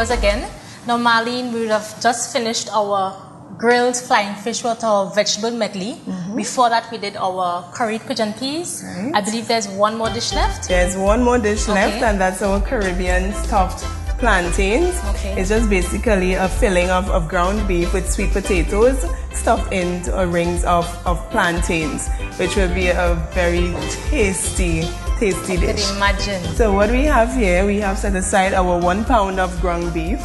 flavors again. Now, Marlene, we would have just finished our grilled flying fish with our vegetable medley. Before that, we did our curried pigeon peas. Right. I believe there's one more dish left. There's one more dish left, and that's our Caribbean stuffed plantains. It's just basically a filling of ground beef with sweet potatoes stuffed into rings of plantains, which will be a very tasty dish. I can imagine. So what we have here, we have set aside our 1 pound of ground beef,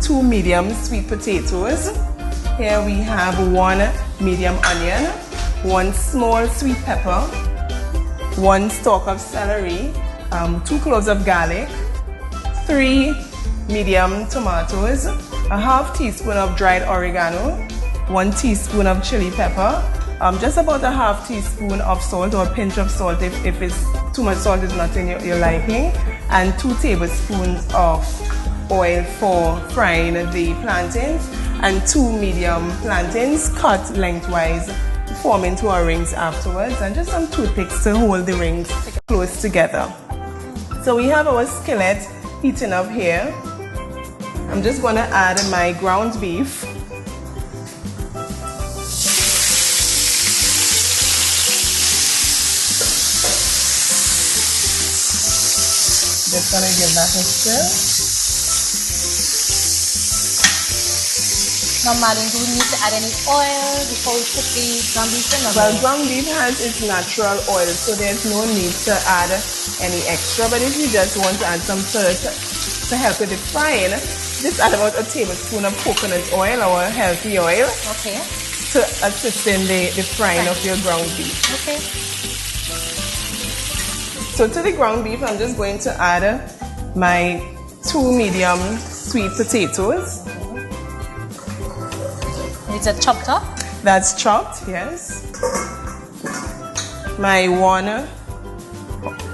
2 medium sweet potatoes. Here we have 1 medium onion, 1 small sweet pepper, 1 stalk of celery, 2 cloves of garlic, 3 medium tomatoes, a half teaspoon of dried oregano, 1 teaspoon of chili pepper, just about a half teaspoon of salt or a pinch of salt if it's too much salt is not in your liking, and 2 tablespoons of oil for frying the plantains, and 2 medium plantains cut lengthwise, form into our rings afterwards, and just some toothpicks to hold the rings close together. So we have our skillet heating up here. I'm just going to add my ground beef. Just going to give that a stir. Now, Marlene, do we need to add any oil before we put the ground beef in? Well, ground beef has its natural oil, so there's no need to add any extra. But if you just want to add some salt to help with the frying, just add about a tablespoon of coconut oil or healthy oil to assist in the frying of your ground beef. So to the ground beef, I'm just going to add my 2 medium sweet potatoes. Is it chopped up? That's chopped, yes. My 1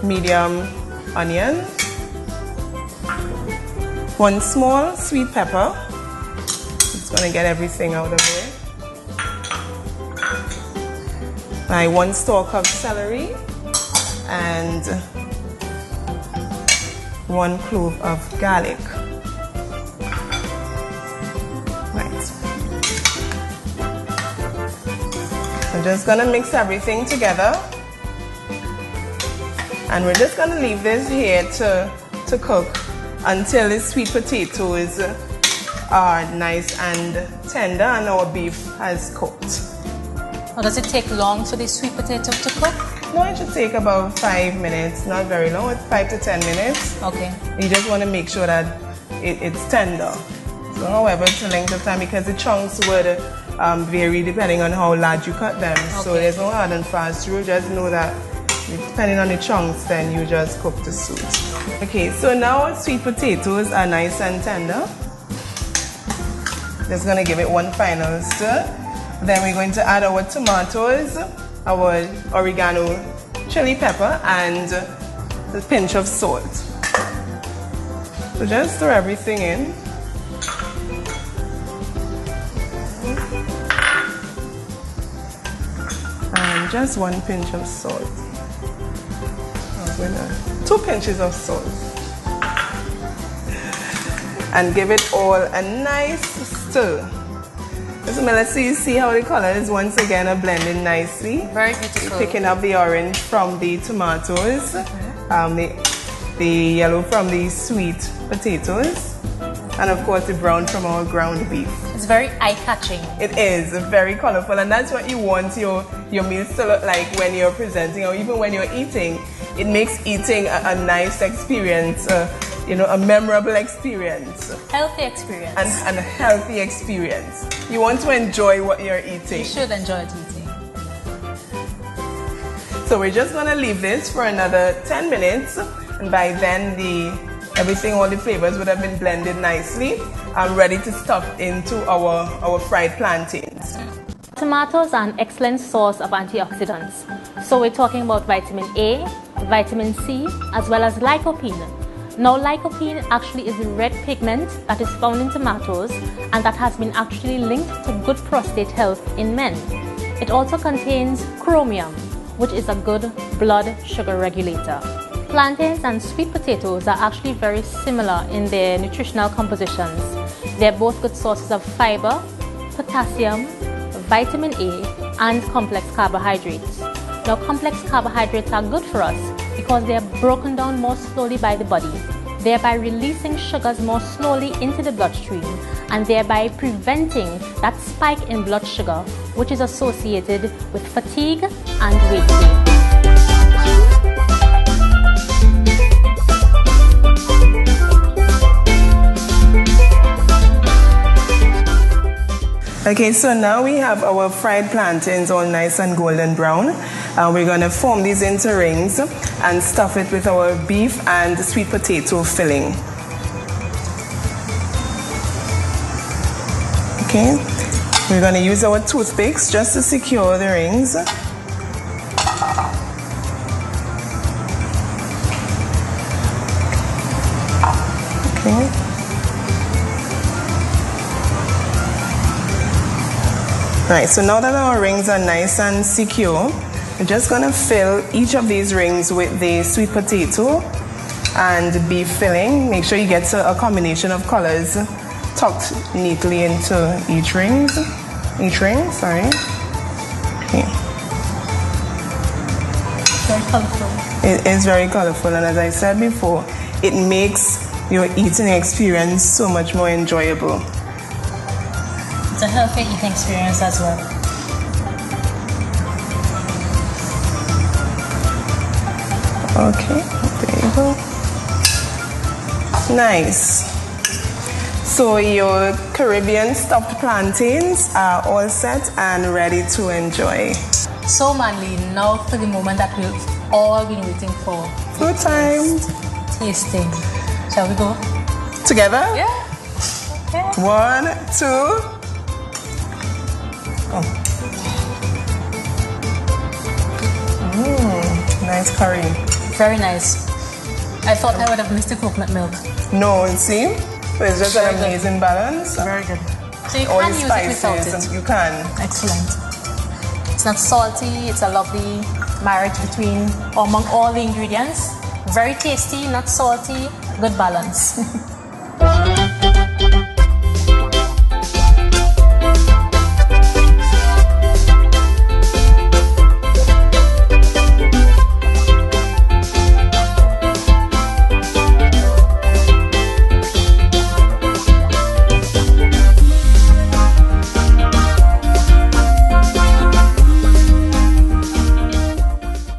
medium onion, 1 small sweet pepper. Just going to get everything out of here. My 1 stalk of celery and 1 clove of garlic. I'm just going to mix everything together, and we're just going to leave this here to cook until the sweet potatoes are nice and tender and our beef has cooked. Or does it take long for the sweet potato to cook? No, it should take about 5 minutes, not very long, 5 to 10 minutes. Okay. You just want to make sure that it's tender. So however, it's a length of time, because the chunks would vary depending on how large you cut them. So there's no hard and fast rule. Just know that depending on the chunks, then you just cook the soup. Okay, so now our sweet potatoes are nice and tender. Just going to give it 1 final stir. Then we're going to add our tomatoes, our oregano, chili pepper, and a pinch of salt. So just stir everything in. And just 1 pinch of salt. 2 pinches of salt. And give it all a nice stir. Let's see how the colors once again are blending nicely. Very beautiful. Picking up the orange from the tomatoes, the yellow from the sweet potatoes, and of course the brown from our ground beef. It's very eye-catching. It is very colorful, and that's what you want your meals to look like when you're presenting, or even when you're eating. It makes eating a nice experience, a memorable experience. Healthy experience. And a healthy experience. You want to enjoy what you're eating. You should enjoy eating. So we're just going to leave this for another 10 minutes. And by then, all the flavors would have been blended nicely. I'm ready to stuff into our fried plantains. Tomatoes are an excellent source of antioxidants. So we're talking about vitamin A, vitamin C, as well as lycopene. Now, lycopene actually is a red pigment that is found in tomatoes and that has been actually linked to good prostate health in men. It also contains chromium, which is a good blood sugar regulator. Plantains and sweet potatoes are actually very similar in their nutritional compositions. They're both good sources of fiber, potassium, vitamin A, and complex carbohydrates. Now, complex carbohydrates are good for us because they are broken down more slowly by the body, thereby releasing sugars more slowly into the bloodstream and thereby preventing that spike in blood sugar, which is associated with fatigue and weight gain. Okay, so now we have our fried plantains all nice and golden brown. We're going to form these into rings and stuff it with our beef and sweet potato filling. Okay, we're going to use our toothpicks just to secure the rings. Okay. Right, so now that our rings are nice and secure, we're just going to fill each of these rings with the sweet potato and beef filling. Make sure you get a combination of colors tucked neatly into each ring, sorry. Okay. Very colorful. It is very colorful, and as I said before, it makes your eating experience so much more enjoyable. It's a healthy eating experience as well. Okay, there you go. Nice. So your Caribbean stuffed plantains are all set and ready to enjoy. So Marlene, now for the moment that we've all been waiting for. Good time. Tasting. Shall we go? Together? Yeah. Okay. 1, 2. Oh. Nice curry. Very nice. I thought I would have missed the coconut milk. No, see? So it's just an amazing balance. Very good. So you All can the use spices, it without it. you can. Excellent. It's not salty. It's a lovely marriage among all the ingredients. Very tasty, not salty, good balance.